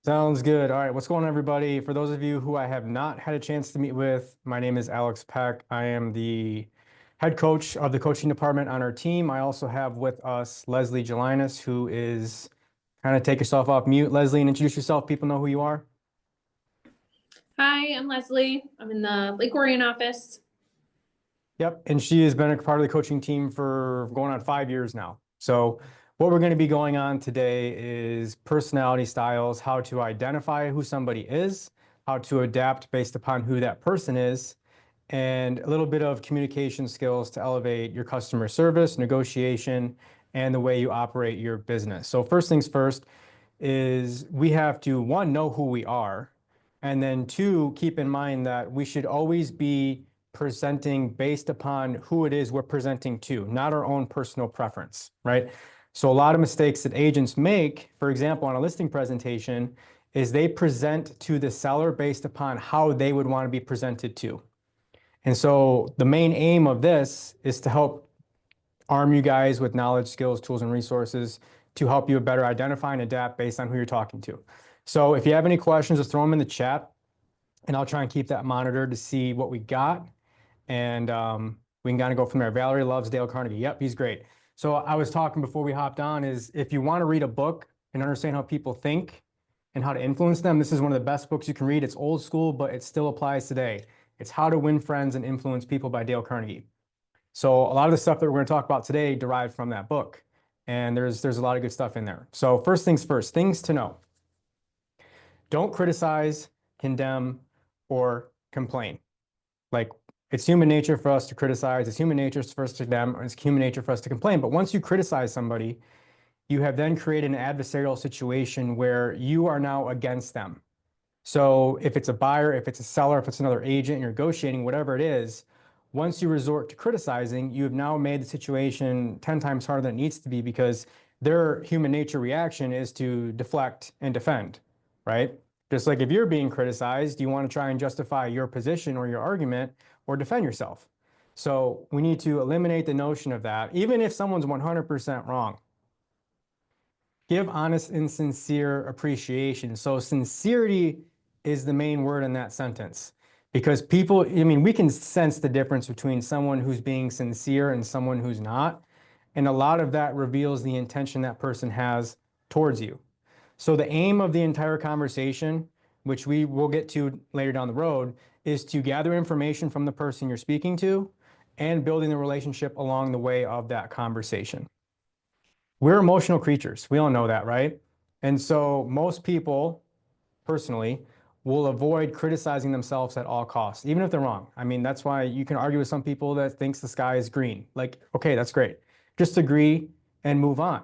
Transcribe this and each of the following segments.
Sounds good. All right, what's going on, everybody? For those of you who I have not had a chance to meet with, my name is Alex Peck. I am the head coach of the coaching department on our team. I also have with us Leslie Gelinas, who is kind of take yourself off mute, Leslie, and introduce yourself. People know who you are. Hi, I'm Leslie. I'm in the Lake Orion office. Yep, and she has been a part of the coaching team for going on 5 years now. So what we're going to be going on today is personality styles, how to identify who somebody is, how to adapt based upon who that person is, and a little bit of communication skills to elevate your customer service, negotiation, and the way you operate your business. So first things first is we have to, one, know who we are, and then two, keep in mind that we should always be presenting based upon who it is we're presenting to, not our own personal preference, right? So a lot of mistakes that agents make, for example, on a listing presentation, is they present to the seller based upon how they would want to be presented to. And so the main aim of this is to help arm you guys with knowledge, skills, tools, and resources to help you better identify and adapt based on who you're talking to. So if you have any questions, just throw them in the chat, and I'll try and keep that monitored to see what we got. And we can kind of go from there. Valerie loves Dale Carnegie. Yep, he's great. So I was talking before we hopped on is if you want to read a book and understand how people think and how to influence them, this is one of the best books you can read. It's old school, but it still applies today. It's How to Win Friends and Influence People by Dale Carnegie. So a lot of the stuff that we're going to talk about today derived from that book. And there's a lot of good stuff in there. So first things first, things to know. Don't criticize, condemn, or complain. Like, it's human nature for us to criticize. It's human nature for us to condemn. It's human nature for us to complain. But once you criticize somebody, you have then created an adversarial situation where you are now against them. So if it's a buyer, if it's a seller, if it's another agent, you're negotiating, whatever it is, once you resort to criticizing, you have now made the situation 10 times harder than it needs to be because their human nature reaction is to deflect and defend, right? Just like if you're being criticized, you want to try and justify your position or your argument or defend yourself. So we need to eliminate the notion of that, even if someone's 100% wrong. Give honest and sincere appreciation. So sincerity is the main word in that sentence because people, I mean, we can sense the difference between someone who's being sincere and someone who's not. And a lot of that reveals the intention that person has towards you. So the aim of the entire conversation, which we will get to later down the road, is to gather information from the person you're speaking to and building the relationship along the way of that conversation. We're emotional creatures. We all know that, right? And so most people, personally, will avoid criticizing themselves at all costs, even if they're wrong. I mean, that's why you can argue with some people that thinks the sky is green. Like, okay, that's great. Just agree and move on.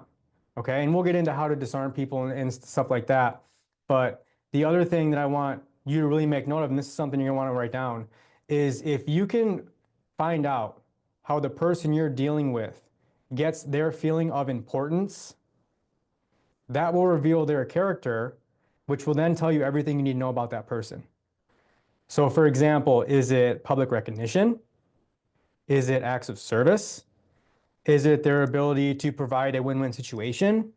Okay, and we'll get into how to disarm people and stuff like that. But the other thing that I want you to really make note of, and this is something you're gonna want to write down, is if you can find out how the person you're dealing with gets their feeling of importance, that will reveal their character, which will then tell you everything you need to know about that person. So for example, is it public recognition? Is it acts of service? Is it their ability to provide a win-win situation?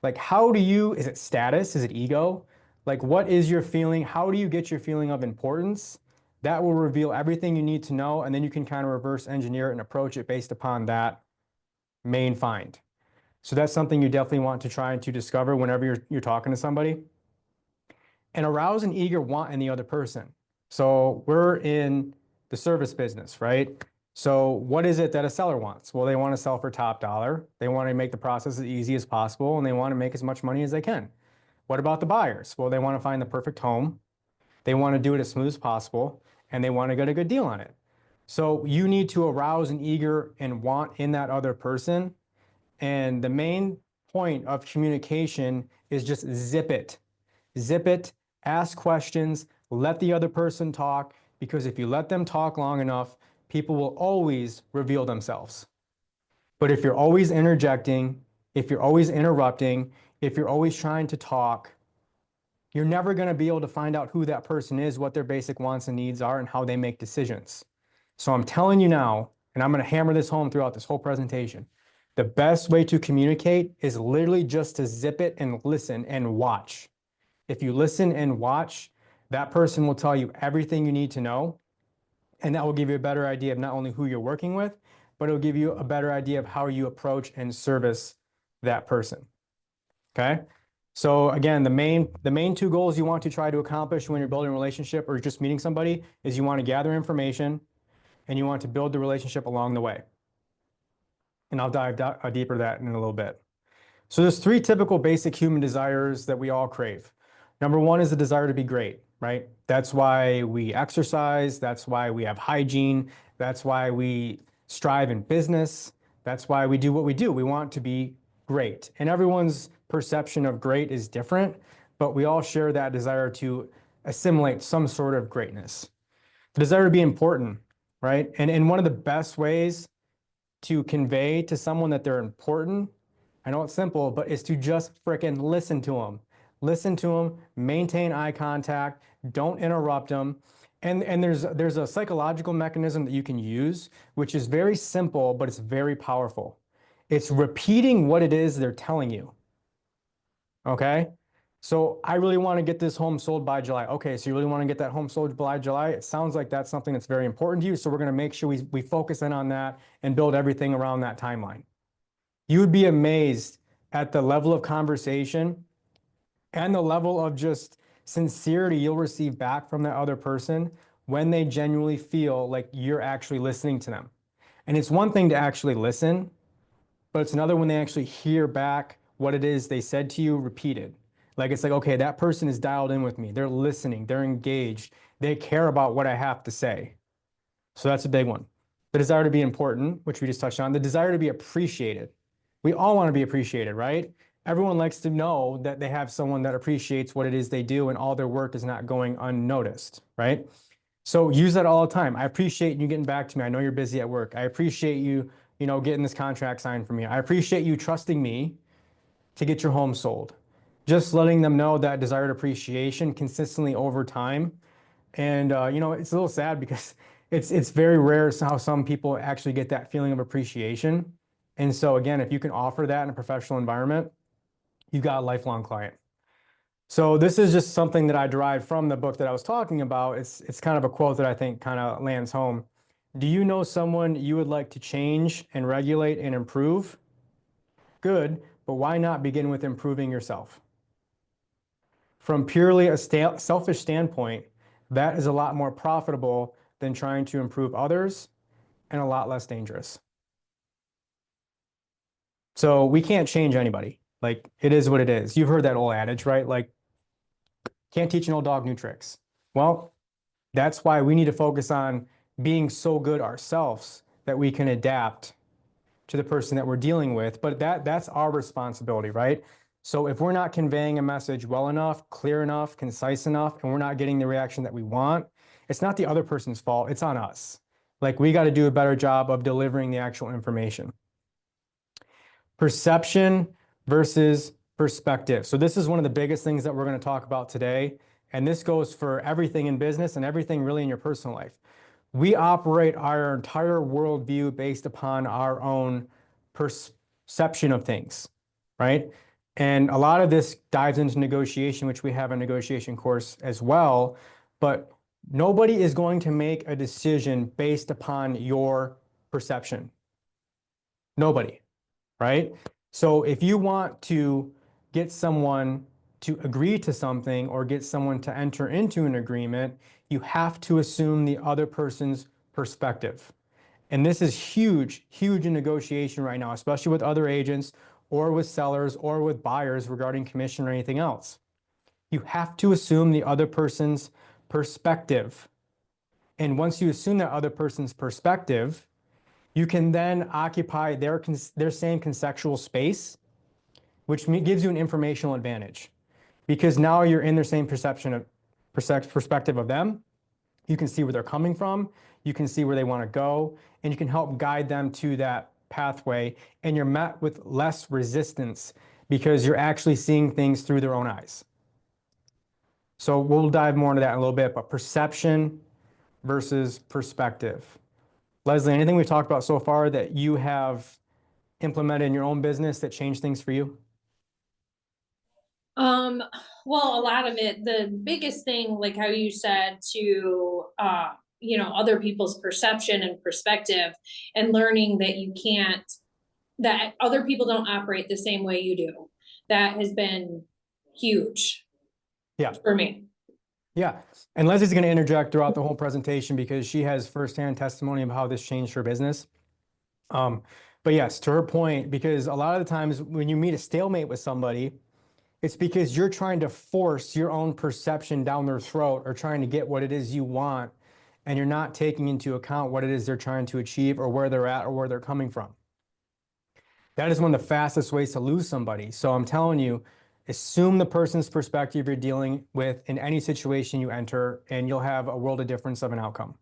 Like, is it status? Is it ego? Like, what is your feeling? How do you get your feeling of importance? That will reveal everything you need to know, and then you can kind of reverse engineer it and approach it based upon that main find. So that's something you definitely want to try to discover whenever you're talking to somebody. And arouse an eager want in the other person. So we're in the service business, right? So what is it that a seller wants? Well, they want to sell for top dollar. They want to make the process as easy as possible, and they want to make as much money as they can. What about the buyers? Well, they want to find the perfect home. They want to do it as smooth as possible, and they want to get a good deal on it. So you need to arouse an eager and want in that other person. And the main point of communication is just zip it. Zip it, ask questions, let the other person talk, because if you let them talk long enough, people will always reveal themselves. But if you're always interjecting, if you're always interrupting, if you're always trying to talk, you're never going to be able to find out who that person is, what their basic wants and needs are, and how they make decisions. So I'm telling you now, and I'm going to hammer this home throughout this whole presentation, the best way to communicate is literally just to zip it and listen and watch. If you listen and watch, that person will tell you everything you need to know. And that will give you a better idea of not only who you're working with, but it'll give you a better idea of how you approach and service that person. Okay. So again, the main two goals you want to try to accomplish when you're building a relationship or just meeting somebody is you want to gather information and you want to build the relationship along the way. And I'll dive deeper to that in a little bit. So there's three typical basic human desires that we all crave. Number one is the desire to be great, right? That's why we exercise. That's why we have hygiene. That's why we strive in business. That's why we do what we do. We want to be great. And everyone's perception of great is different, but we all share that desire to assimilate some sort of greatness. The desire to be important, right? And one of the best ways to convey to someone that they're important, I know it's simple, but it's to just frickin' listen to them. Listen to them, maintain eye contact, don't interrupt them. And there's a psychological mechanism that you can use, which is very simple, but it's very powerful. It's repeating what it is they're telling you. Okay? So I really want to get this home sold by July. Okay, so you really want to get that home sold by July? It sounds like that's something that's very important to you. So we're going to make sure we focus in on that and build everything around that timeline. You would be amazed at the level of conversation and the level of just sincerity you'll receive back from that other person when they genuinely feel like you're actually listening to them. And it's one thing to actually listen, but it's another when they actually hear back what it is they said to you repeated. Like it's like, okay, that person is dialed in with me. They're listening, they're engaged, they care about what I have to say. So that's a big one. The desire to be important, which we just touched on, the desire to be appreciated. We all want to be appreciated, right? Everyone likes to know that they have someone that appreciates what it is they do and all their work is not going unnoticed, right? So use that all the time. I appreciate you getting back to me. I know you're busy at work. I appreciate you, getting this contract signed for me. I appreciate you trusting me to get your home sold. Just letting them know that desired appreciation consistently over time. And it's a little sad because it's very rare how some people actually get that feeling of appreciation. And so again, if you can offer that in a professional environment, you've got a lifelong client. So this is just something that I derived from the book that I was talking about. It's kind of a quote that I think kind of lands home. Do you know someone you would like to change and regulate and improve? Good, but why not begin with improving yourself? From purely a selfish standpoint, that is a lot more profitable than trying to improve others and a lot less dangerous. So we can't change anybody. Like it is what it is. You've heard that old adage, right? Like can't teach an old dog new tricks. Well, that's why we need to focus on being so good ourselves that we can adapt to the person that we're dealing with. But that's our responsibility, right? So if we're not conveying a message well enough, clear enough, concise enough, and we're not getting the reaction that we want, it's not the other person's fault. It's on us. Like we got to do a better job of delivering the actual information. Perception versus perspective. So this is one of the biggest things that we're going to talk about today. And this goes for everything in business and everything really in your personal life. We operate our entire worldview based upon our own perception of things, right? And a lot of this dives into negotiation, which we have a negotiation course as well. But nobody is going to make a decision based upon your perception. Nobody, right? So if you want to get someone to agree to something or get someone to enter into an agreement, you have to assume the other person's perspective. And this is huge, huge in negotiation right now, especially with other agents or with sellers or with buyers regarding commission or anything else. You have to assume the other person's perspective. And once you assume that other person's perspective, you can then occupy their same conceptual space, which gives you an informational advantage because now you're in their same perspective of them. You can see where they're coming from. You can see where they want to go, and you can help guide them to that pathway. And you're met with less resistance because you're actually seeing things through their own eyes. So we'll dive more into that in a little bit, but perception versus perspective. Leslie, anything we've talked about so far that you have implemented in your own business that changed things for you? Um, well, a lot of it, the biggest thing, like how you said, to other people's perception and perspective, and learning that that other people don't operate the same way you do. That has been huge Yeah. for me. Yeah. And Leslie's going to interject throughout the whole presentation because she has firsthand testimony of how this changed her business. But yes, to her point, because a lot of the times when you meet a stalemate with somebody, it's because you're trying to force your own perception down their throat or trying to get what it is you want, and you're not taking into account what it is they're trying to achieve or where they're at or where they're coming from. That is one of the fastest ways to lose somebody. So I'm telling you, assume the person's perspective you're dealing with in any situation you enter, and you'll have a world of difference of an outcome.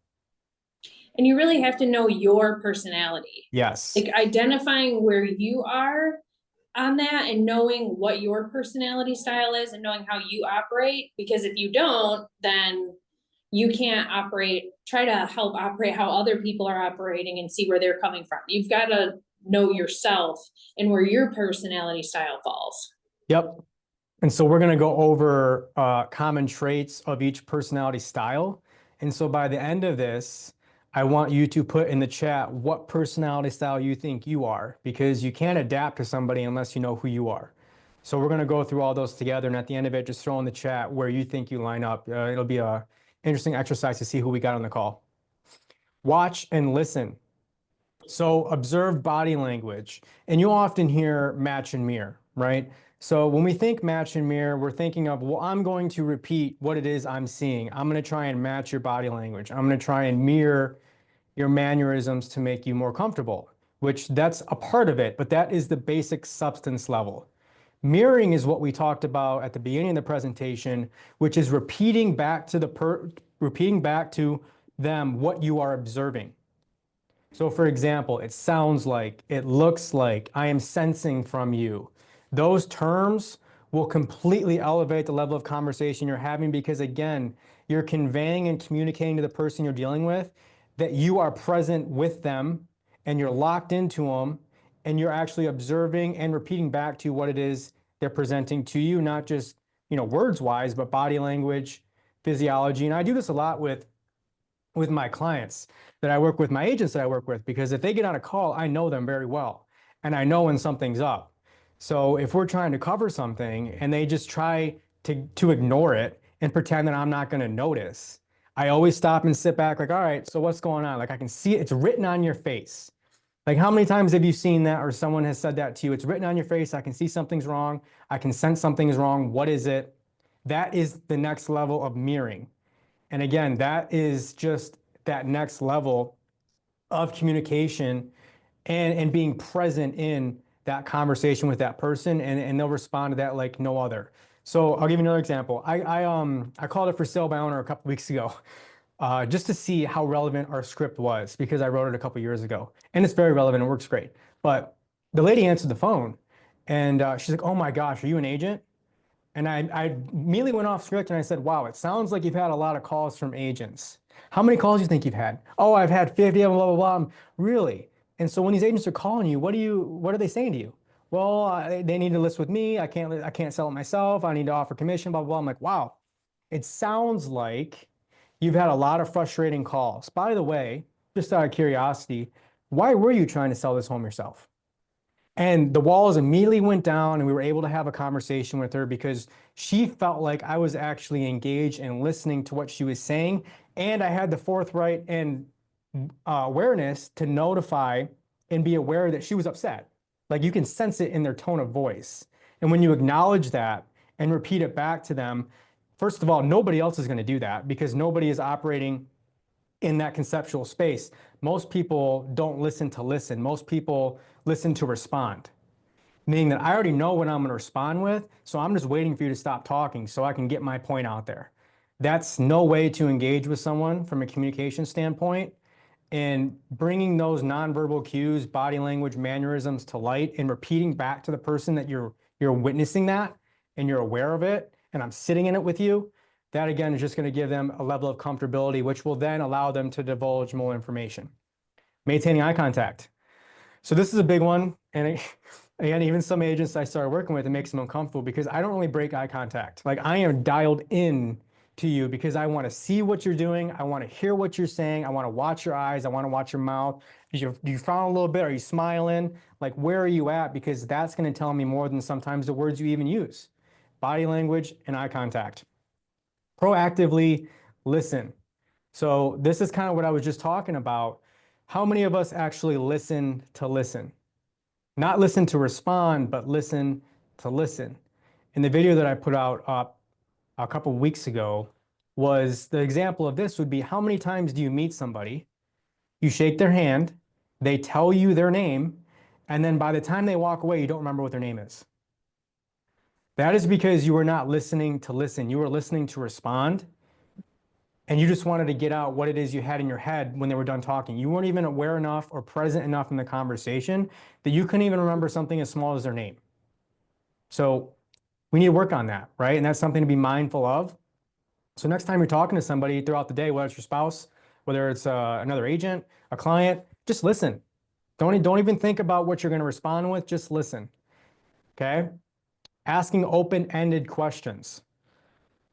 And you really have to know your personality. Yes. Like identifying where you are on that and knowing what your personality style is and knowing how you operate. Because if you don't, then you can't try to help operate how other people are operating and see where they're coming from. You've got to know yourself and where your personality style falls. Yep. And so we're going to go over common traits of each personality style. And so by the end of this, I want you to put in the chat what personality style you think you are, because you can't adapt to somebody unless you know who you are. So we're going to go through all those together. And at the end of it, just throw in the chat where you think you line up. It'll be an interesting exercise to see who we got on the call. Watch and listen. So observe body language. And you often hear match and mirror, right? So when we think match and mirror, we're thinking of, well, I'm going to repeat what it is I'm seeing. I'm going to try and match your body language. I'm going to try and mirror your mannerisms to make you more comfortable, which that's a part of it, but that is the basic substance level. Mirroring is what we talked about at the beginning of the presentation, which is repeating back to them what you are observing. So for example, it sounds like, it looks like, I am sensing from you. Those terms will completely elevate the level of conversation you're having, because again, you're conveying and communicating to the person you're dealing with that you are present with them and you're locked into them and you're actually observing and repeating back to what it is they're presenting to you, not just, words wise, but body language, physiology. And I do this a lot with my clients that I work with, my agents that I work with, because if they get on a call, I know them very well and I know when something's up. So if we're trying to cover something and they just try to ignore it and pretend that I'm not going to notice, I always stop and sit back like, all right, so what's going on? Like I can see it, it's written on your face. Like how many times have you seen that, or someone has said that to you? It's written on your face. I can see something's wrong. I can sense something is wrong. What is it? That is the next level of mirroring. And again, that is just that next level of communication and being present in that conversation with that person, and they'll respond to that like no other. So I'll give you another example. I called it for sale by owner a couple weeks ago, just to see how relevant our script was, because I wrote it a couple years ago, and it's very relevant. It works great. But the lady answered the phone, and she's like, "Oh my gosh, are you an agent?" And I immediately went off script and I said, wow, it sounds like you've had a lot of calls from agents. How many calls do you think you've had? Oh, I've had 50 of them, blah, blah, blah. Really? And so when these agents are calling you, what are they saying to you? Well, they need to list with me. I can't sell it myself. I need to offer commission, blah, blah, blah. I'm like, wow, it sounds like you've had a lot of frustrating calls. By the way, just out of curiosity, why were you trying to sell this home yourself? And the walls immediately went down, and we were able to have a conversation with her because she felt like I was actually engaged and listening to what she was saying. And I had the forthright and awareness to notify and be aware that she was upset. Like you can sense it in their tone of voice. And when you acknowledge that and repeat it back to them, first of all, nobody else is going to do that because nobody is operating in that conceptual space. Most people don't listen to listen. Most people listen to respond, meaning that I already know what I'm going to respond with, so I'm just waiting for you to stop talking so I can get my point out there. That's no way to engage with someone from a communication standpoint. And bringing those nonverbal cues, body language, mannerisms to light, and repeating back to the person that you're witnessing that and you're aware of it, and I'm sitting in it with you, that again is just going to give them a level of comfortability, which will then allow them to divulge more information. Maintaining eye contact. So this is a big one, and And even some agents I started working with, it makes them uncomfortable because I don't really break eye contact. Like I am dialed in to you because I want to see what you're doing. I want to hear what you're saying. I want to watch your eyes. I want to watch your mouth. Do you frown a little bit? Are you smiling? Like, where are you at? Because that's going to tell me more than sometimes the words you even use. Body language and eye contact. Proactively listen. So this is kind of what I was just talking about. How many of us actually listen to listen? Not listen to respond, but listen to listen. And the video that I put out up a couple of weeks ago was the example of this would be how many times do you meet somebody, you shake their hand, they tell you their name, and then by the time they walk away, you don't remember what their name is. That is because you were not listening to listen. You were listening to respond, and you just wanted to get out what it is you had in your head when they were done talking. You weren't even aware enough or present enough in the conversation that you couldn't even remember something as small as their name. So we need to work on that, right? And that's something to be mindful of. So next time you're talking to somebody throughout the day, whether it's your spouse, whether it's another agent, a client, just listen. Don't even think about what you're going to respond with. Just listen. Okay. Asking open-ended questions.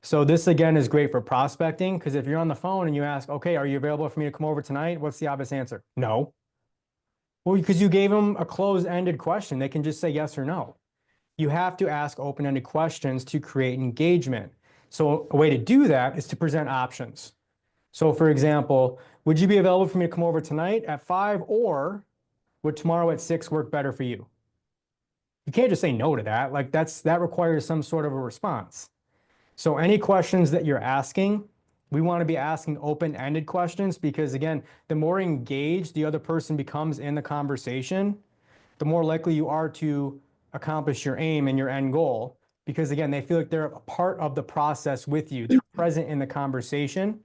So this again is great for prospecting because if you're on the phone and you ask, okay, are you available for me to come over tonight? What's the obvious answer? No. Well, because you gave them a closed-ended question. They can just say yes or no. You have to ask open-ended questions to create engagement. So a way to do that is to present options. So for example, would you be available for me to come over tonight at 5 or would tomorrow at 6 work better for you? You can't just say no to that. Like that requires some sort of a response. So any questions that you're asking, we want to be asking open-ended questions because again, the more engaged the other person becomes in the conversation, the more likely you are to accomplish your aim and your end goal. Because again, they feel like they're a part of the process with you. They're present in the conversation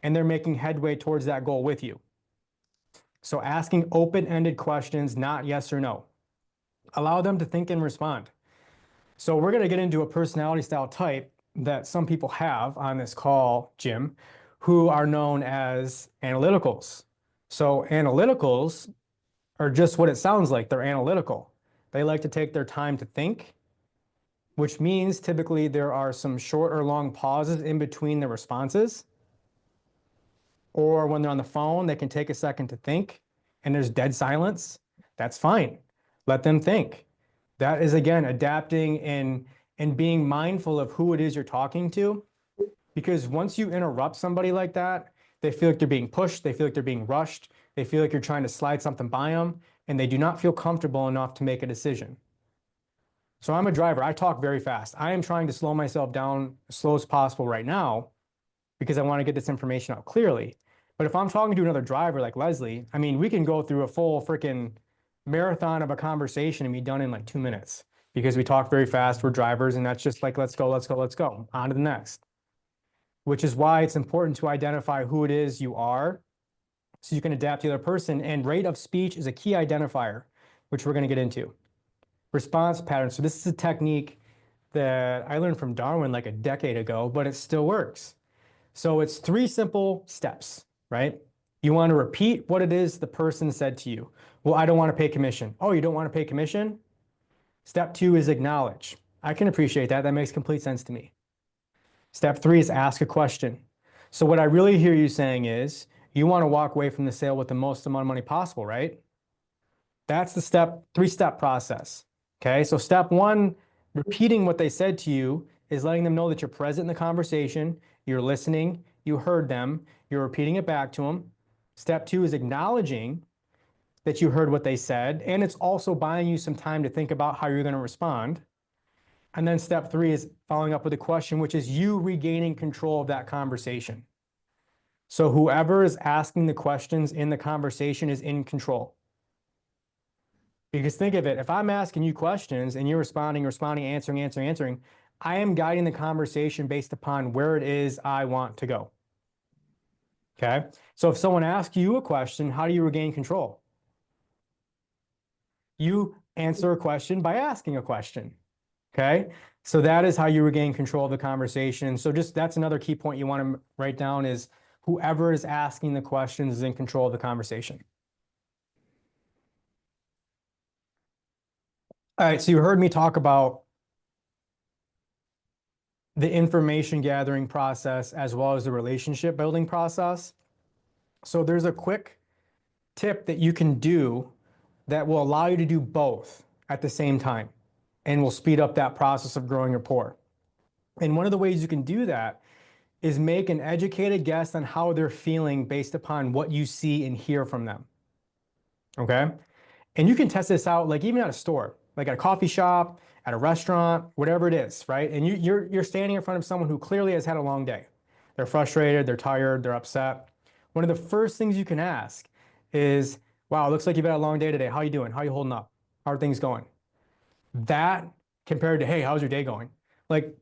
and they're making headway towards that goal with you. So asking open-ended questions, not yes or no. Allow them to think and respond. So we're going to get into a personality style type that some people have on this call, Jim, who are known as analyticals. So analyticals are just what it sounds like. They're analytical. They like to take their time to think, which means typically there are some short or long pauses in between the responses. Or when they're on the phone, they can take a second to think and there's dead silence. That's fine. Let them think. That is, again, adapting and being mindful of who it is you're talking to. Because once you interrupt somebody like that, they feel like they're being pushed. They feel like they're being rushed. They feel like you're trying to slide something by them, and they do not feel comfortable enough to make a decision. So I'm a driver. I talk very fast. I am trying to slow myself down as slow as possible right now because I want to get this information out clearly. But if I'm talking to another driver like Leslie, I mean, we can go through a full freaking marathon of a conversation and be done in like 2 minutes because we talk very fast. We're drivers, and that's just like, let's go, let's go, let's go. On to the next. Which is why it's important to identify who it is you are so you can adapt to the other person. And rate of speech is a key identifier, which we're going to get into. Response patterns. So this is a technique that I learned from Darwin like a decade ago, but it still works. So it's 3 simple steps, right? You want to repeat what it is the person said to you. Well, I don't want to pay commission. Oh, you don't want to pay commission? Step 2 is acknowledge. I can appreciate that. That makes complete sense to me. Step 3 is ask a question. So what I really hear you saying is you want to walk away from the sale with the most amount of money possible, right? That's the 3-step process. Okay, so step 1, repeating what they said to you is letting them know that you're present in the conversation, you're listening, you heard them, you're repeating it back to them. Step 2 is acknowledging that you heard what they said, and it's also buying you some time to think about how you're going to respond. And then step 3 is following up with a question, which is you regaining control of that conversation. So whoever is asking the questions in the conversation is in control. Because think of it, if I'm asking you questions and you're responding, answering, I am guiding the conversation based upon where it is I want to go. Okay? So if someone asks you a question, how do you regain control? You answer a question by asking a question. Okay? So that is how you regain control of the conversation. So just that's another key point you want to write down is whoever is asking the questions is in control of the conversation. All right, so you heard me talk about the information gathering process as well as the relationship building process. So there's a quick tip that you can do that will allow you to do both at the same time and will speed up that process of growing rapport. And one of the ways you can do that is make an educated guess on how they're feeling based upon what you see and hear from them. Okay? And you can test this out like even at a store, like at a coffee shop, at a restaurant, whatever it is, right? And you're standing in front of someone who clearly has had a long day. They're frustrated, they're tired, they're upset. One of the first things you can ask is, wow, it looks like you've had a long day today. How you doing? How you holding up? How are things going? That compared to, hey, how's your day going? Like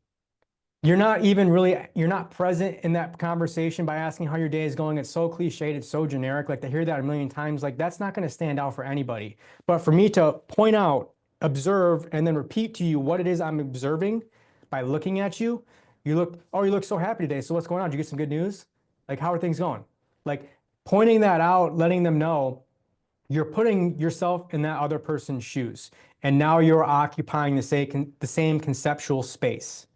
you're not present in that conversation by asking how your day is going. It's so cliched, it's so generic. Like to hear that a million times, like that's not going to stand out for anybody. But for me to point out, observe, and then repeat to you what it is I'm observing by looking at you, you look so happy today. So what's going on? Did you get some good news? Like, how are things going? Like pointing that out, letting them know you're putting yourself in that other person's shoes. And now you're occupying the same conceptual space.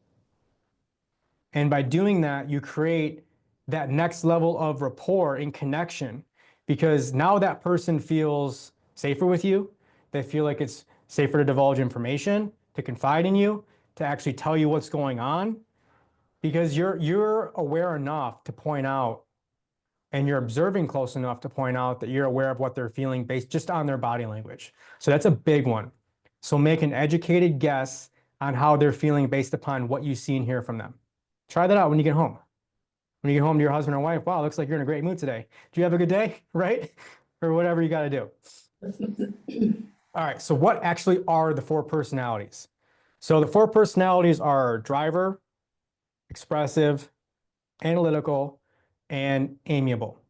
And by doing that, you create that next level of rapport and connection because now that person feels safer with you. They feel like it's safer to divulge information, to confide in you, to actually tell you what's going on because you're aware enough to point out and you're observing close enough to point out that you're aware of what they're feeling based just on their body language. So that's a big one. So make an educated guess on how they're feeling based upon what you see and hear from them. Try that out when you get home. When you get home to your husband or wife, wow, looks like you're in a great mood today. Do you have a good day? Right? Or whatever you got to do. All right. So what actually are the four personalities? So the four personalities are driver, expressive, analytical, and amiable.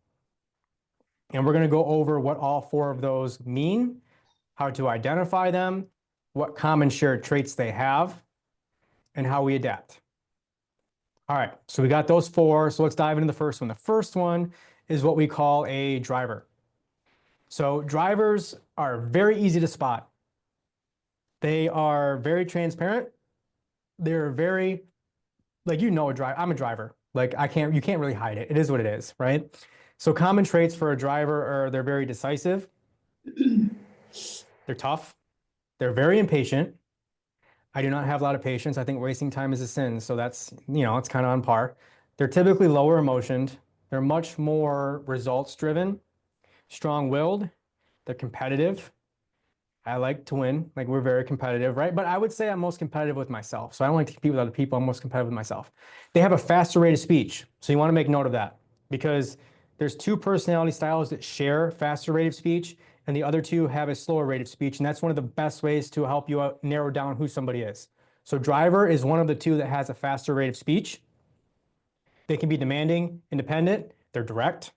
And we're going to go over what all four of those mean, how to identify them, what common shared traits they have, and how we adapt. All right, so we got those four. So let's dive into the first one. The first one is what we call a driver. So drivers are very easy to spot. They are very transparent. They're very, like, a driver. I'm a driver. Like you can't really hide it. It is what it is, right? So common traits for a driver are they're very decisive. They're tough. They're very impatient. I do not have a lot of patience. I think wasting time is a sin. So that's, it's kind of on par. They're typically lower emotioned. They're much more results driven, strong-willed. They're competitive. I like to win. Like we're very competitive, right? But I would say I'm most competitive with myself. So I don't like to compete with other people. I'm most competitive with myself. They have a faster rate of speech. So you want to make note of that because there's two personality styles that share faster rate of speech and the other two have a slower rate of speech. And that's one of the best ways to help you out, narrow down who somebody is. So driver is one of the two that has a faster rate of speech. They can be demanding, independent, they're direct,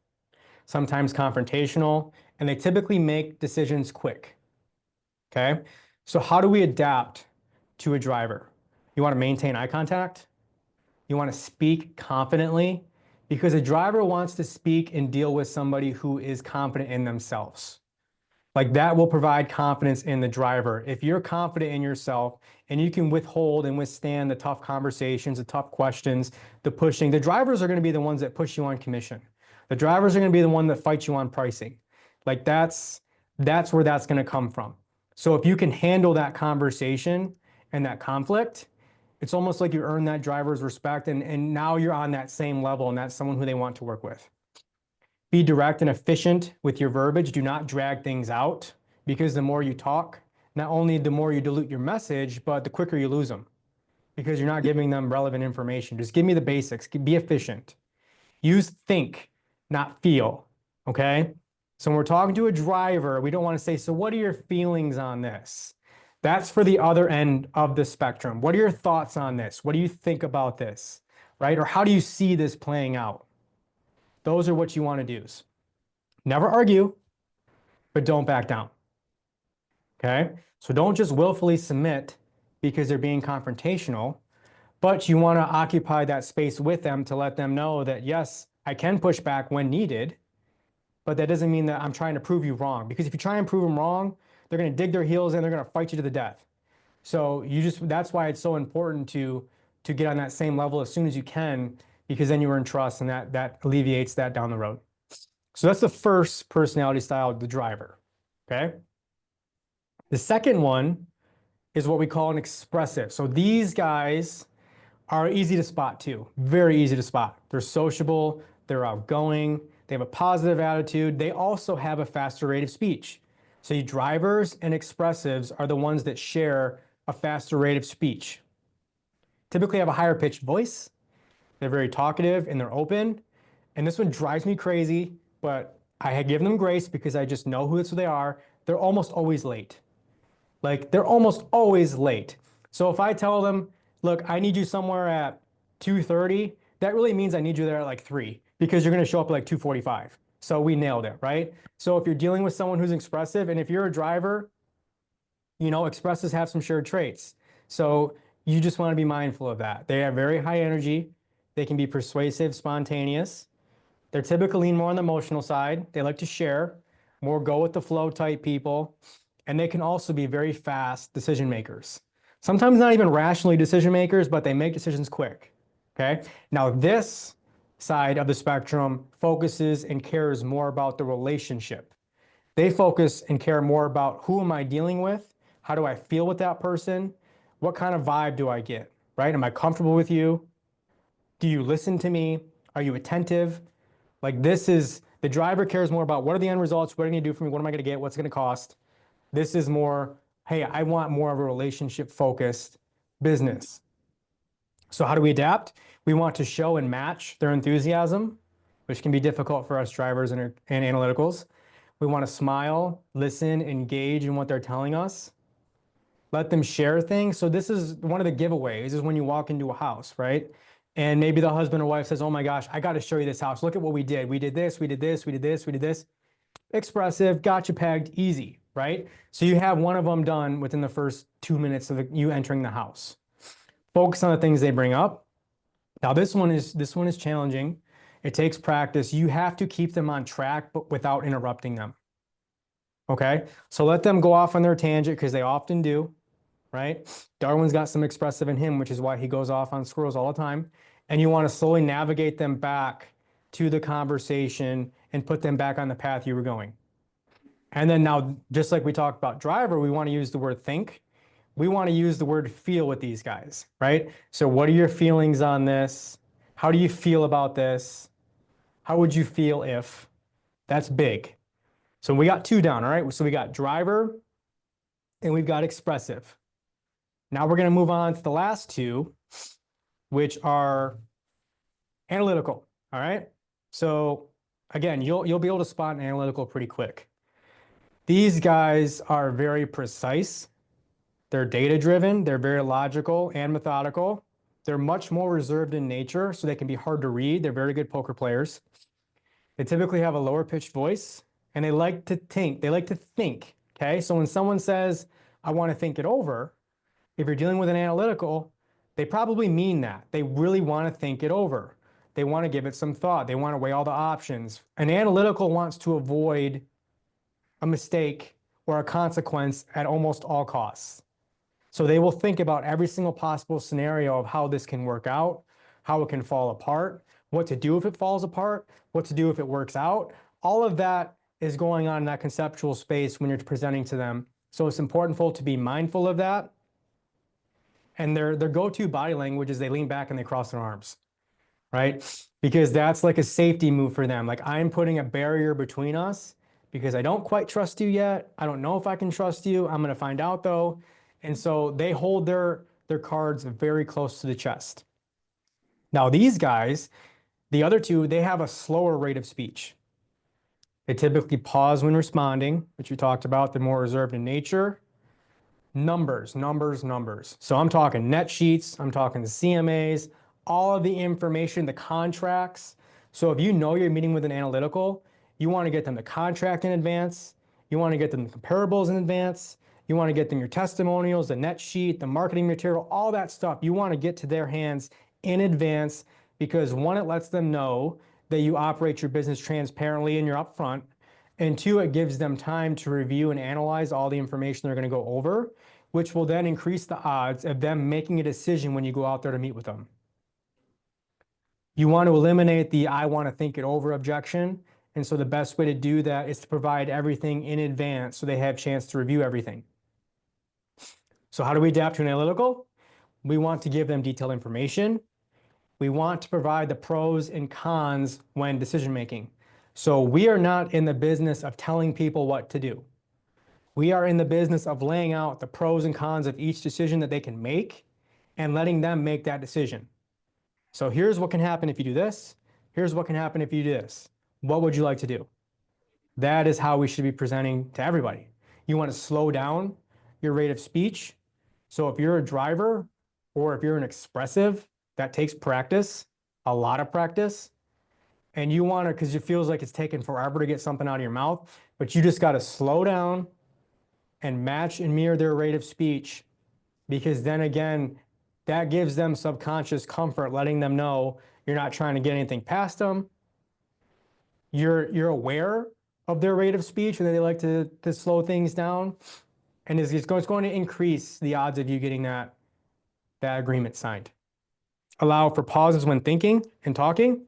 sometimes confrontational, and they typically make decisions quick. Okay, so how do we adapt to a driver? You want to maintain eye contact. You want to speak confidently because a driver wants to speak and deal with somebody who is confident in themselves. Like that will provide confidence in the driver. If you're confident in yourself and you can withhold and withstand the tough conversations, the tough questions, the pushing, the drivers are going to be the ones that push you on commission. The drivers are going to be the one that fight you on pricing. Like that's where that's going to come from. So if you can handle that conversation and that conflict, it's almost like you earn that driver's respect and now you're on that same level and that's someone who they want to work with. Be direct and efficient with your verbiage. Do not drag things out because the more you talk, not only the more you dilute your message, but the quicker you lose them because you're not giving them relevant information. Just give me the basics. Be efficient. Use think, not feel. Okay? So when we're talking to a driver, we don't want to say, so what are your feelings on this? That's for the other end of the spectrum. What are your thoughts on this? What do you think about this? Right? Or how do you see this playing out? Those are what you want to do. Never argue, but don't back down. Okay? So don't just willfully submit because they're being confrontational, but you want to occupy that space with them to let them know that, yes, I can push back when needed, but that doesn't mean that I'm trying to prove you wrong. Because if you try and prove them wrong, they're going to dig their heels in, they're going to fight you to the death. So that's why it's so important to get on that same level as soon as you can, because then you earn trust and that alleviates that down the road. So that's the first personality style, the driver. Okay. The second one is what we call an expressive. So these guys are easy to spot too. Very easy to spot. They're sociable, they're outgoing, they have a positive attitude. They also have a faster rate of speech. So you drivers and expressives are the ones that share a faster rate of speech. Typically have a higher pitched voice. They're very talkative and they're open. And this one drives me crazy, but I give them grace because I just know who they are. They're almost always late. Like they're almost always late. So if I tell them, look, I need you somewhere at 2:30, that really means I need you there at like 3 because you're going to show up at like 2:45. So we nailed it, right? So if you're dealing with someone who's expressive, and if you're a driver, expressives have some shared traits. So you just want to be mindful of that. They have very high energy. They can be persuasive, spontaneous. They're typically more on the emotional side. They like to share, more go with the flow type people. And they can also be very fast decision makers. Sometimes not even rationally decision makers, but they make decisions quick. Okay. Now, this side of the spectrum focuses and cares more about the relationship. They focus and care more about who am I dealing with? How do I feel with that person? What kind of vibe do I get? Right? Am I comfortable with you? Do you listen to me? Are you attentive? Like this is the driver cares more about what are the end results? What are you going to do for me? What am I going to get? What's it going to cost? This is more, hey, I want more of a relationship focused business. So how do we adapt? We want to show and match their enthusiasm, which can be difficult for us drivers and analyticals. We want to smile, listen, engage in what they're telling us. Let them share things. So this is one of the giveaways is when you walk into a house, right? And maybe the husband or wife says, oh my gosh, I got to show you this house. Look at what we did. We did this, we did this, we did this, we did this. Expressive, got you pegged, easy, right? So you have one of them done within the first 2 minutes of you entering the house. Focus on the things they bring up. Now this one is challenging. It takes practice. You have to keep them on track, but without interrupting them. Okay, so let them go off on their tangent because they often do, right? Darwin's got some expressive in him, which is why he goes off on squirrels all the time. And you want to slowly navigate them back to the conversation and put them back on the path you were going. And then now, just like we talked about driver, we want to use the word think. We want to use the word feel with these guys, right? So what are your feelings on this? How do you feel about this? How would you feel if? That's big. So we got 2 down, all right? So we got driver and we've got expressive. Now we're going to move on to the last 2, which are analytical, all right? So again, you'll be able to spot an analytical pretty quick. These guys are very precise. They're data-driven. They're very logical and methodical. They're much more reserved in nature, so they can be hard to read. They're very good poker players. They typically have a lower pitched voice, and they like to think. They like to think, okay? So when someone says, I want to think it over, if you're dealing with an analytical, they probably mean that. They really want to think it over. They want to give it some thought. They want to weigh all the options. An analytical wants to avoid a mistake or a consequence at almost all costs. So they will think about every single possible scenario of how this can work out, how it can fall apart, what to do if it falls apart, what to do if it works out. All of that is going on in that conceptual space when you're presenting to them. So it's important to be mindful of that. And their go-to body language is they lean back and they cross their arms, right? Because that's like a safety move for them. Like I'm putting a barrier between us because I don't quite trust you yet. I don't know if I can trust you. I'm going to find out though. And so they hold their cards very close to the chest. Now these guys, the other 2, they have a slower rate of speech. They typically pause when responding, which we talked about. They're more reserved in nature. Numbers, numbers, numbers. So I'm talking net sheets, I'm talking the CMAs, all of the information, the contracts. So if you know you're meeting with an analytical, you want to get them the contract in advance. You want to get them the comparables in advance. You want to get them your testimonials, the net sheet, the marketing material, all that stuff. You want to get to their hands in advance because 1, it lets them know that you operate your business transparently and you're upfront. And 2, it gives them time to review and analyze all the information they're going to go over, which will then increase the odds of them making a decision when you go out there to meet with them. You want to eliminate the I want to think it over objection. And so the best way to do that is to provide everything in advance so they have a chance to review everything. So how do we adapt to an analytical? We want to give them detailed information. We want to provide the pros and cons when decision making. So we are not in the business of telling people what to do. We are in the business of laying out the pros and cons of each decision that they can make and letting them make that decision. So here's what can happen if you do this. Here's what can happen if you do this. What would you like to do? That is how we should be presenting to everybody. You want to slow down your rate of speech. So if you're a driver or if you're an expressive, that takes practice, a lot of practice. And you want to, because it feels like it's taken forever to get something out of your mouth, but you just got to slow down and match and mirror their rate of speech, because then again, that gives them subconscious comfort, letting them know you're not trying to get anything past them. You're aware of their rate of speech and that they like to slow things down. And it's going to increase the odds of you getting that agreement signed. Allow for pauses when thinking and talking.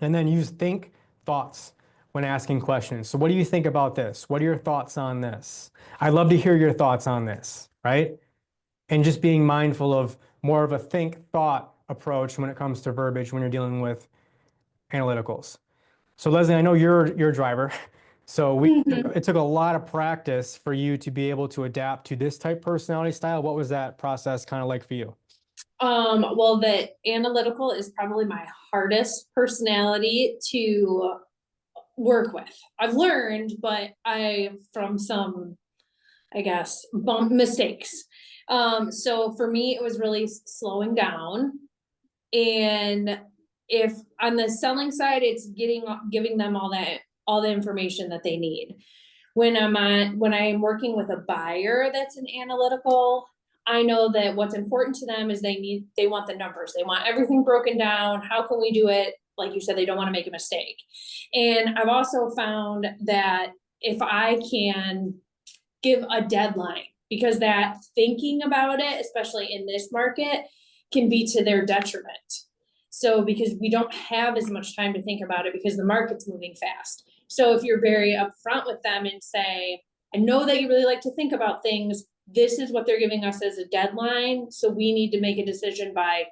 And then use think thoughts when asking questions. So what do you think about this? What are your thoughts on this? I'd love to hear your thoughts on this, right? And just being mindful of more of a think thought approach when it comes to verbiage when you're dealing with analyticals. So Leslie, I know you're a driver. So it took a lot of practice for you to be able to adapt to this type personality style. What was that process kind of like for you? Well, the analytical is probably my hardest personality to work with. I've learned, but from some, I guess, mistakes. So for me, it was really slowing down. And if on the selling side, it's giving them all the information that they need. When I'm working with a buyer that's an analytical, I know that what's important to them is they want the numbers. They want everything broken down. How can we do it? Like you said, they don't want to make a mistake. And I've also found that if I can give a deadline, because that thinking about it, especially in this market, can be to their detriment. So because we don't have as much time to think about it because the market's moving fast. So if you're very upfront with them and say, I know that you really like to think about things. This is what they're giving us as a deadline. So we need to make a decision by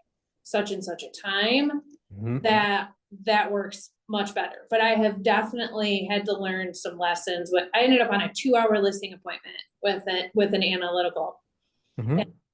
such and such a time. That works much better. But I have definitely had to learn some lessons. I ended up on a 2-hour listing appointment with an analytical.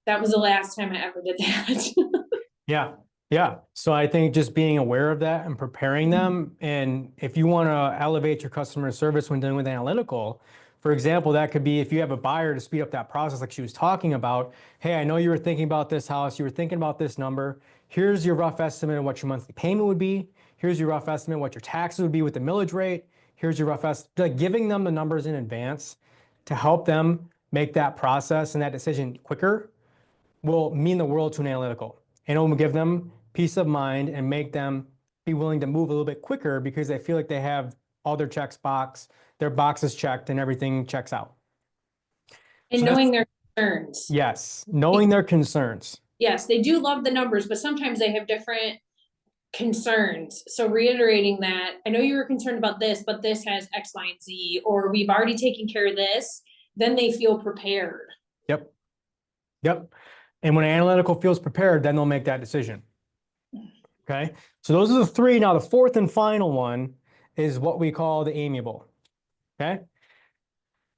That was the last time I ever did that. Yeah. So I think just being aware of that and preparing them. And if you want to elevate your customer service when dealing with analytical, for example, that could be if you have a buyer to speed up that process, like she was talking about. Hey, I know you were thinking about this house. You were thinking about this number. Here's your rough estimate of what your monthly payment would be. Here's your rough estimate of what your taxes would be with the millage rate. Here's your rough estimate. Like giving them the numbers in advance to help them make that process and that decision quicker will mean the world to an analytical. And it will give them peace of mind and make them be willing to move a little bit quicker because they feel like they have all their their boxes checked and everything checks out. And so knowing their concerns. Yes, knowing their concerns. Yes, they do love the numbers, but sometimes they have different concerns. So reiterating that, I know you were concerned about this, but this has X, Y, and Z, or we've already taken care of this, then they feel prepared. Yep. And when an analytical feels prepared, then they'll make that decision. Okay. So those are the three. Now the fourth and final one is what we call the amiable. Okay.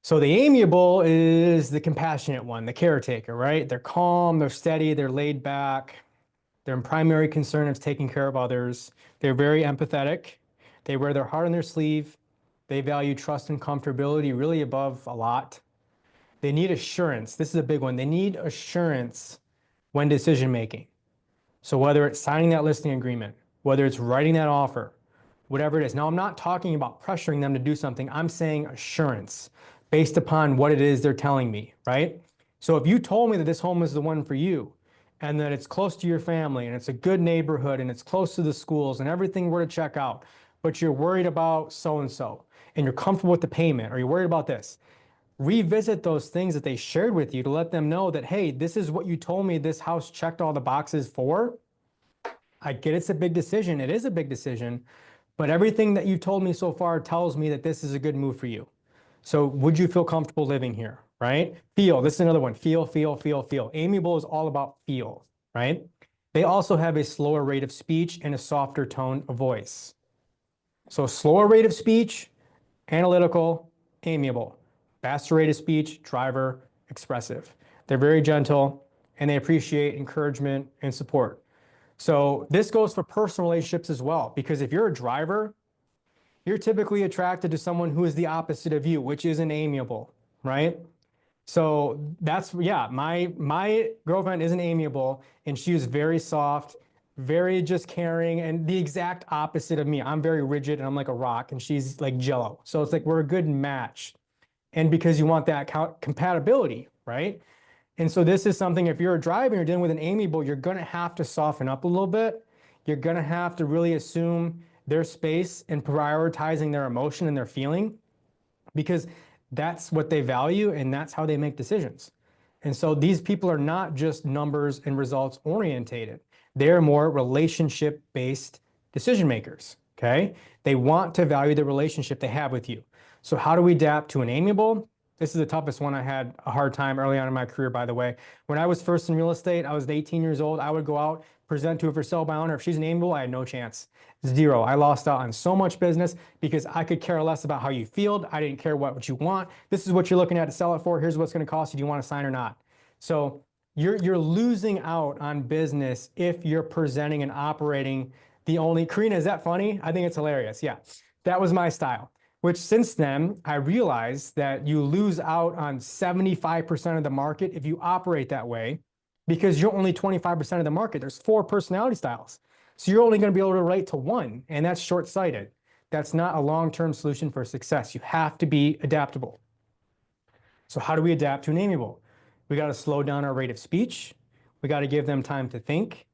So the amiable is the compassionate one, the caretaker, right? They're calm, they're steady, they're laid back. Their primary concern is taking care of others. They're very empathetic. They wear their heart on their sleeve. They value trust and comfortability really above a lot. They need assurance. This is a big one. They need assurance when decision making. So whether it's signing that listing agreement, whether it's writing that offer, whatever it is. Now, I'm not talking about pressuring them to do something. I'm saying assurance based upon what it is they're telling me, right? So if you told me that this home is the one for you and that it's close to your family and it's a good neighborhood and it's close to the schools and everything were to check out, but you're worried about so-and-so and you're comfortable with the payment or you're worried about this, revisit those things that they shared with you to let them know that, hey, this is what you told me this house checked all the boxes for. I get it's a big decision. It is a big decision, but everything that you've told me so far tells me that this is a good move for you. So would you feel comfortable living here, right? Feel, this is another one. Feel, feel, feel, feel. Amiable is all about feel, right? They also have a slower rate of speech and a softer tone of voice. So slower rate of speech, analytical, amiable. Faster rate of speech, driver, expressive. They're very gentle and they appreciate encouragement and support. So this goes for personal relationships as well, because if you're a driver, you're typically attracted to someone who is the opposite of you, which isn't amiable, right? So that's, yeah, my girlfriend isn't amiable and she is very soft, very just caring, and the exact opposite of me. I'm very rigid and I'm like a rock and she's like jello. So it's like we're a good match. And because you want that compatibility, right? And so this is something, if you're a driver and you're dealing with an amiable, you're going to have to soften up a little bit. You're going to have to really assume their space and prioritizing their emotion and their feeling, because that's what they value and that's how they make decisions. And so these people are not just numbers and results orientated. They're more relationship based decision makers. Okay. They want to value the relationship they have with you. So how do we adapt to an amiable? This is the toughest one. I had a hard time early on in my career, by the way. When I was first in real estate, I was 18 years old. I would go out, present to her for sale by owner. If she's an amiable, I had no chance. Zero. I lost out on so much business because I could care less about how you feel. I didn't care what you want. This is what you're looking at to sell it for. Here's what's going to cost you. Do you want to sign or not? So you're losing out on business if you're presenting and operating the only. Karina, is that funny? I think it's hilarious. Yeah, that was my style. Which since then, I realized that you lose out on 75% of the market if you operate that way, because you're only 25% of the market. There's 4 personality styles. So you're only going to be able to relate to one, and that's short-sighted. That's not a long-term solution for success. You have to be adaptable. So how do we adapt to an amiable? We got to slow down our rate of speech. We got to give them time to think,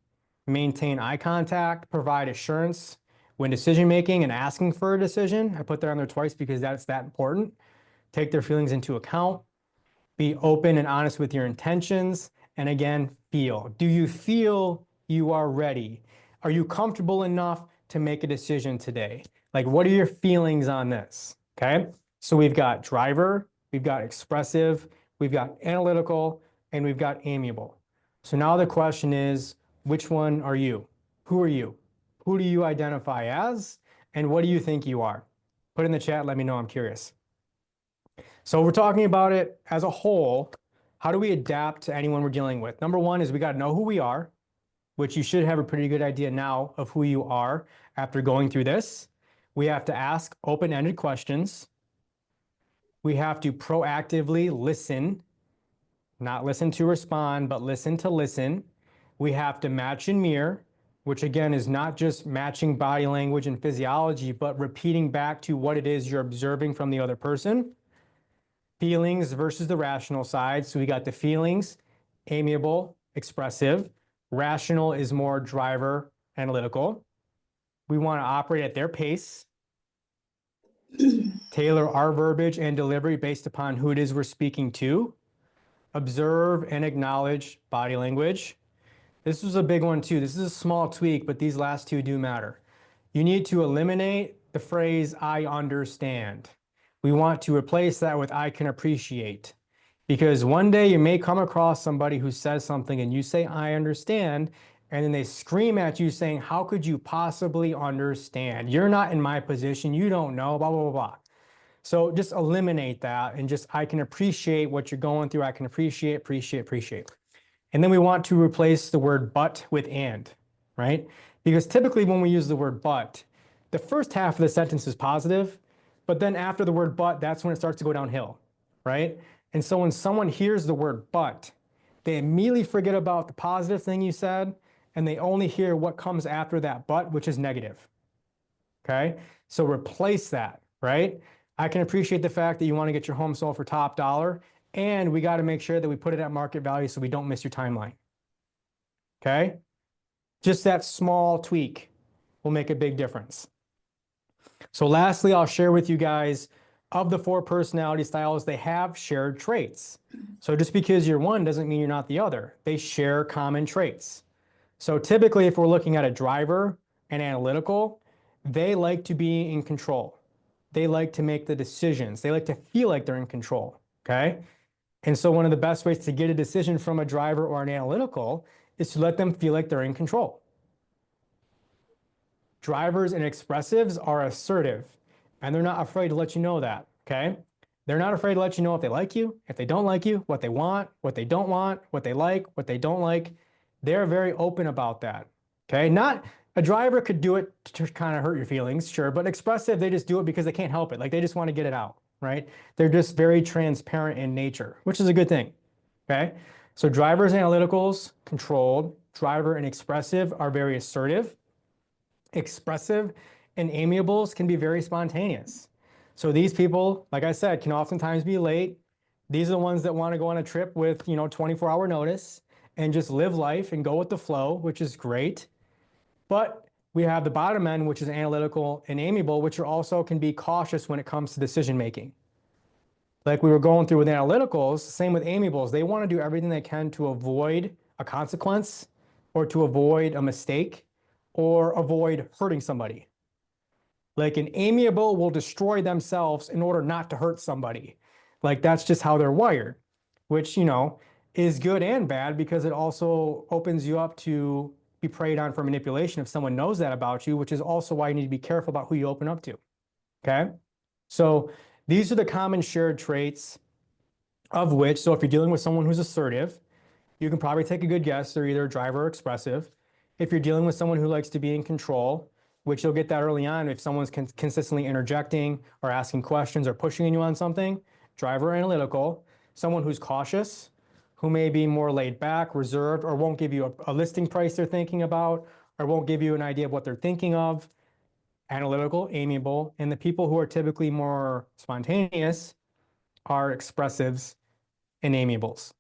maintain eye contact, provide assurance when decision making and asking for a decision. I put that on there twice because that's that important. Take their feelings into account. Be open and honest with your intentions. And again, feel. Do you feel you are ready? Are you comfortable enough to make a decision today? Like, what are your feelings on this? Okay. So we've got driver, we've got expressive, we've got analytical, and we've got amiable. So now the question is, which one are you? Who are you? Who do you identify as? And what do you think you are? Put in the chat, let me know, I'm curious. So we're talking about it as a whole. How do we adapt to anyone we're dealing with? Number one is we got to know who we are, which you should have a pretty good idea now of who you are after going through this. We have to ask open-ended questions. We have to proactively listen, not listen to respond, but listen to listen. We have to match and mirror, which again is not just matching body language and physiology, but repeating back to what it is you're observing from the other person. Feelings versus the rational side. So we got the feelings, amiable, expressive. Rational is more driver, analytical. We want to operate at their pace. Tailor our verbiage and delivery based upon who it is we're speaking to. Observe and acknowledge body language. This was a big one too. This is a small tweak, but these last two do matter. You need to eliminate the phrase, I understand. We want to replace that with I can appreciate. Because one day you may come across somebody who says something and you say, I understand, and then they scream at you saying, how could you possibly understand? You're not in my position. You don't know, blah, blah, blah, blah. So just eliminate that and just, I can appreciate what you're going through. I can appreciate. And then we want to replace the word but with and, right? Because typically when we use the word but, the first half of the sentence is positive, but then after the word but, that's when it starts to go downhill, right? And so when someone hears the word but, they immediately forget about the positive thing you said, and they only hear what comes after that but, which is negative, okay? So replace that, right? I can appreciate the fact that you want to get your home sold for top dollar, and we got to make sure that we put it at market value so we don't miss your timeline, okay? Just that small tweak will make a big difference. So lastly, I'll share with you guys of the 4 personality styles, they have shared traits. So just because you're one doesn't mean you're not the other. They share common traits. So typically, if we're looking at a driver and analytical, they like to be in control. They like to make the decisions. They like to feel like they're in control, okay? And so one of the best ways to get a decision from a driver or an analytical is to let them feel like they're in control. Drivers and expressives are assertive, and they're not afraid to let you know that, okay? They're not afraid to let you know if they like you, if they don't like you, what they want, what they don't want, what they like, what they don't like. They're very open about that, okay? Not a driver could do it to kind of hurt your feelings, sure, but expressive, they just do it because they can't help it. Like they just want to get it out, right? They're just very transparent in nature, which is a good thing, okay? So drivers and analyticals, controlled. Driver and expressive are very assertive. Expressive and amiables can be very spontaneous. So these people, like I said, can oftentimes be late. These are the ones that want to go on a trip with, 24-hour notice and just live life and go with the flow, which is great. But we have the bottom end, which is analytical and amiable, which are also can be cautious when it comes to decision making. Like we were going through with analyticals, same with amiables. They want to do everything they can to avoid a consequence or to avoid a mistake or avoid hurting somebody. Like an amiable will destroy themselves in order not to hurt somebody. Like that's just how they're wired, which, is good and bad because it also opens you up to be preyed on for manipulation if someone knows that about you, which is also why you need to be careful about who you open up to. Okay. So these are the common shared traits of which, so if you're dealing with someone who's assertive, you can probably take a good guess. They're either driver or expressive. If you're dealing with someone who likes to be in control, which you'll get that early on if someone's consistently interjecting or asking questions or pushing you on something, driver analytical. Someone who's cautious, who may be more laid back, reserved, or won't give you a listing price they're thinking about, or won't give you an idea of what they're thinking of, analytical, amiable. And the people who are typically more spontaneous are expressives and amiables.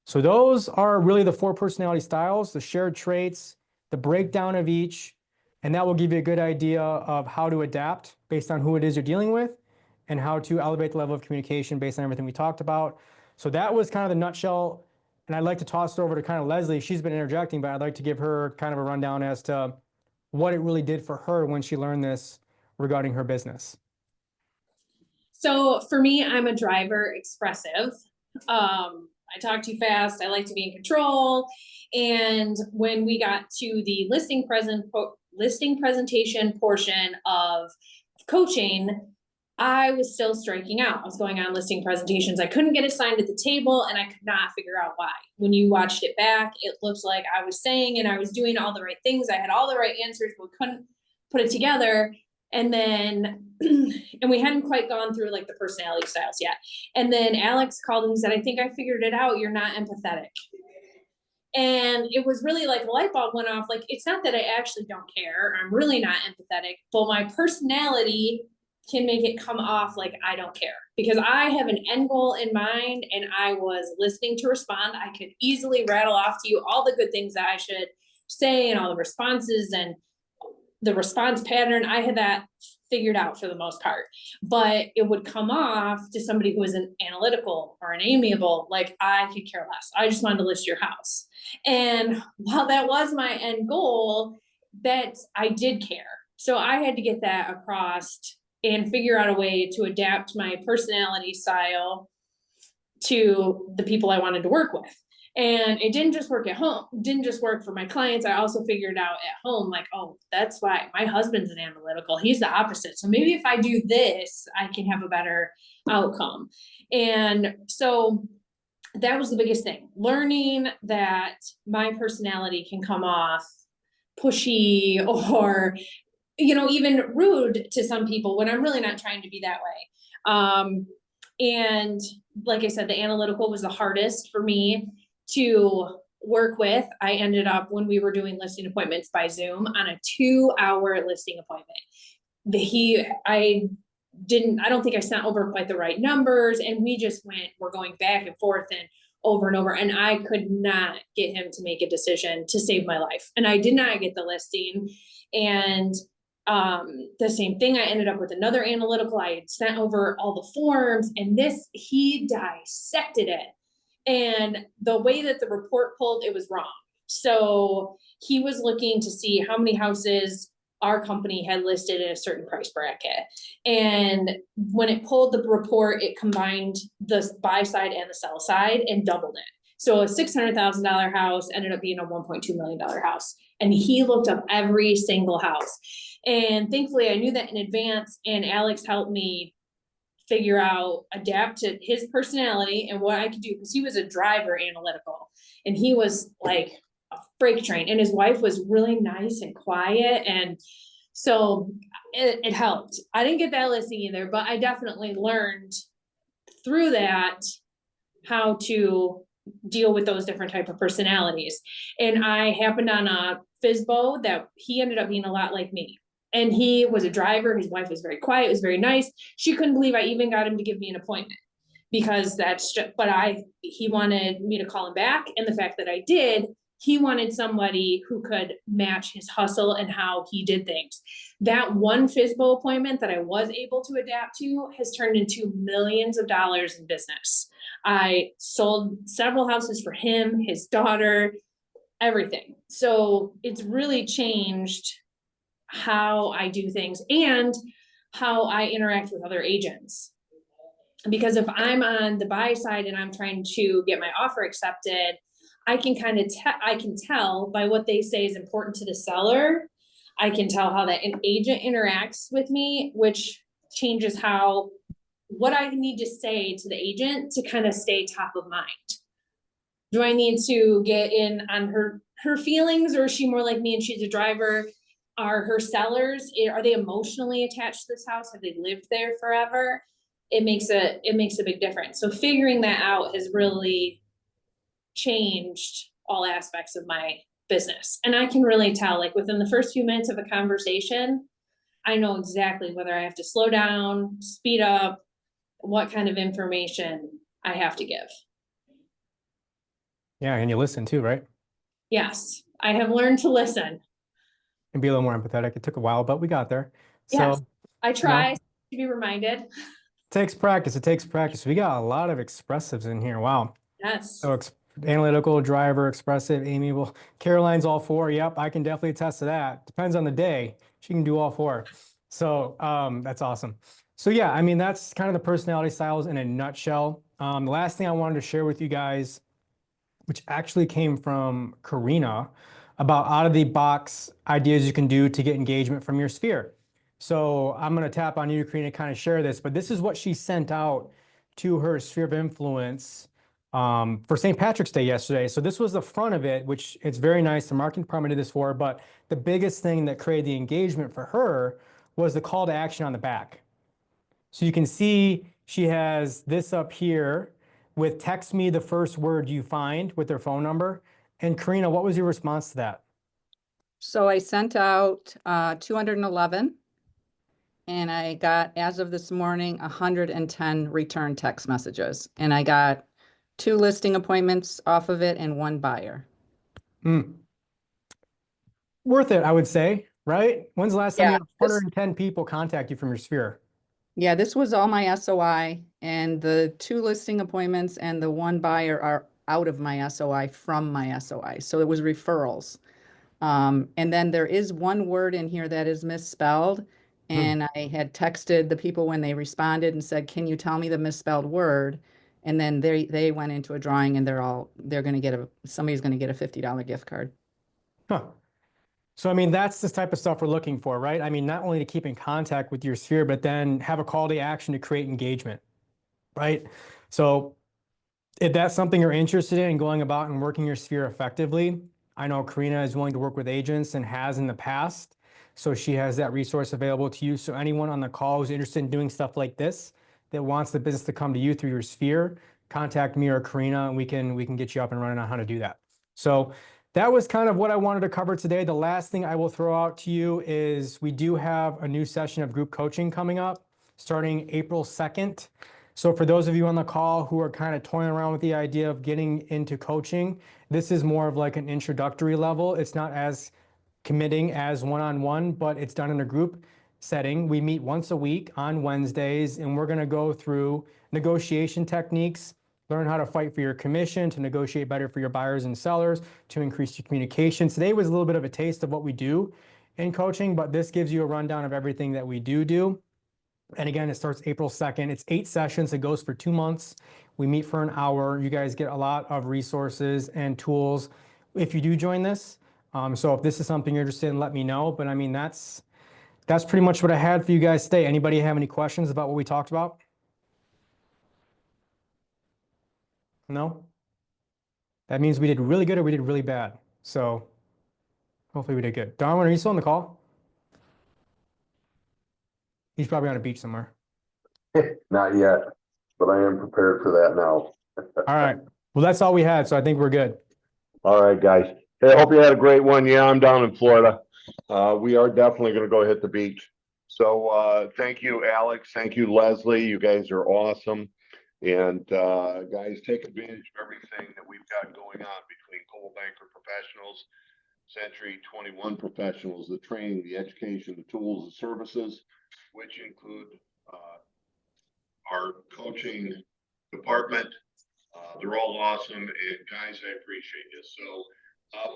So those are really the 4 personality styles, the shared traits, the breakdown of each, and that will give you a good idea of how to adapt based on who it is you're dealing with and how to elevate the level of communication based on everything we talked about. So that was kind of the nutshell, and I'd like to toss it over to kind of Leslie. She's been interjecting, but I'd like to give her kind of a rundown as to what it really did for her when she learned this regarding her business. So for me, I'm a driver expressive. I talk too fast. I like to be in control. And when we got to the listing presentation portion of coaching, I was still striking out. I was going on listing presentations. I couldn't get assigned at the table and I could not figure out why. When you watched it back, it looked like I was saying and I was doing all the right things. I had all the right answers, but couldn't put it together. And then, and we hadn't quite gone through like the personality styles yet. And then Alex called and said, I think I figured it out. You're not empathetic. And it was really like a light bulb went off. Like, it's not that I actually don't care. I'm really not empathetic, but my personality can make it come off like I don't care because I have an end goal in mind and I was listening to respond. I could easily rattle off to you all the good things that I should say and all the responses and the response pattern. I had that figured out for the most part, but it would come off to somebody who is an analytical or an amiable, like I could care less. I just wanted to list your house. And while that was my end goal, that I did care. So I had to get that across and figure out a way to adapt my personality style to the people I wanted to work with. And it didn't just work at home, didn't just work for my clients. I also figured out at home, like, oh, that's why my husband's an analytical. He's the opposite. So maybe if I do this, I can have a better outcome. And so that was the biggest thing, learning that my personality can come off pushy or, even rude to some people when I'm really not trying to be that way. And like I said, the analytical was the hardest for me to work with. I ended up, when we were doing listing appointments by Zoom, on a 2-hour listing appointment. I don't think I sent over quite the right numbers. And we're going back and forth and over. And I could not get him to make a decision to save my life. And I did not get the listing. And The same thing, I ended up with another analytical. I had sent over all the forms, and he dissected it. And the way that the report pulled, it was wrong. So he was looking to see how many houses our company had listed in a certain price bracket. And when it pulled the report, it combined the buy side and the sell side and doubled it. So a $600,000 house ended up being a $1.2 million house. And he looked up every single house. And thankfully I knew that in advance, and Alex helped me figure out, adapt to his personality and what I could do, because he was a driver analytical, and he was like a freight train, and his wife was really nice and quiet. And so it helped. I didn't get that listing either, but I definitely learned through that how to deal with those different type of personalities. And I happened on a FISBO that he ended up being a lot like me. And he was a driver. His wife was very quiet, was very nice. She couldn't believe I even got him to give me an appointment, because that's just, but he wanted me to call him back. And the fact that I did, he wanted somebody who could match his hustle and how he did things. That one FISBO appointment that I was able to adapt to has turned into millions of dollars in business. I sold several houses for him, his daughter, everything. So it's really changed how I do things and how I interact with other agents. Because if I'm on the buy side and I'm trying to get my offer accepted, I can I can tell by what they say is important to the seller. I can tell how that an agent interacts with me, which changes what I need to say to the agent to kind of stay top of mind. Do I need to get in on her feelings, or is she more like me and she's a driver? Are her sellers, are they emotionally attached to this house? Have they lived there forever? It makes a big difference. So figuring that out has really changed all aspects of my business. And I can really tell, like within the first few minutes of a conversation, I know exactly whether I have to slow down, speed up, what kind of information I have to give. Yeah, and you listen too, right? Yes, I have learned to listen. And be a little more empathetic. It took a while, but we got there. Yes, So, I you try know, to be reminded. it takes practice. It takes practice. We got a lot of expressives in here. Wow. Yes. So analytical, driver, expressive, amiable. Caroline's all four. Yep, I can definitely attest to that. Depends on the day. She can do all four. So that's awesome. So yeah, I mean, that's kind of the personality styles in a nutshell. The last thing I wanted to share with you guys, which actually came from Karina, about out of the box ideas you can do to get engagement from your sphere. So I'm going to tap on you, Karina, to kind of share this, but this is what she sent out to her sphere of influence for St. Patrick's Day yesterday. So this was the front of it, which it's very nice. The marketing department did this for her, but the biggest thing that created the engagement for her was the call to action on the back. So you can see she has this up here with text me the first word you find with their phone number. And Karina, what was your response to that? So I sent out 211, and I got, as of this morning, 110 return text messages. And I got 2 listing appointments off of it and 1 buyer. Worth it, I would say, right? When's the last time you Yeah, had 110 people contact you from your sphere? Yeah, this was all my SOI, and the 2 listing appointments and the 1 buyer are out of my SOI from my SOI. So it was referrals. And then there is 1 word in here that is misspelled. And I had texted the people when they responded and said, can you tell me the misspelled word? And then they went into a drawing, and they're going to get somebody's going to get a $50 gift card. Huh. So, I mean, that's the type of stuff we're looking for, right? I mean, not only to keep in contact with your sphere, but then have a call to action to create engagement, right? So if that's something you're interested in going about and working your sphere effectively, I know Karina is willing to work with agents and has in the past. So she has that resource available to you. So anyone on the call who's interested in doing stuff like this, that wants the business to come to you through your sphere, contact me or Karina, and we can get you up and running on how to do that. So that was kind of what I wanted to cover today. The last thing I will throw out to you is we do have a new session of group coaching coming up starting April 2nd. So for those of you on the call who are kind of toying around with the idea of getting into coaching, this is more of like an introductory level. It's not as committing as one-on-one, but it's done in a group setting. We meet once a week on Wednesdays, and we're going to go through negotiation techniques, learn how to fight for your commission, to negotiate better for your buyers and sellers, to increase your communication. Today was a little bit of a taste of what we do in coaching, but this gives you a rundown of everything that we do. And again, it starts April 2nd. It's 8 sessions. It goes for 2 months. We meet for an hour. You guys get a lot of resources and tools if you do join this. So if this is something you're interested in, let me know. But I mean, that's pretty much what I had for you guys today. Anybody have any questions about what we talked about? No? That means we did really good or we did really bad. So hopefully we did good. Darwin, are you still on the call? He's probably on a beach somewhere. Not yet, but I am prepared for that now. All right. Well, that's all we had. So I think we're good. All right, guys. Hey, I hope you had a great one. Yeah, I'm down in Florida. We are definitely gonna go hit the beach. So, thank you, Alex. Thank you, Leslie. You guys are awesome. And, guys, take advantage of everything that we've got going on between Coldwell Banker Professionals, Century 21 Professionals, the training, the education, the tools, the services, which include, our coaching department. They're all awesome, and guys, I appreciate you. So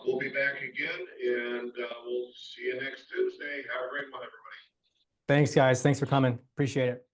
we'll be back again, and we'll see you next Tuesday. Have a great one, everybody. Thanks, guys. Thanks for coming. Appreciate it.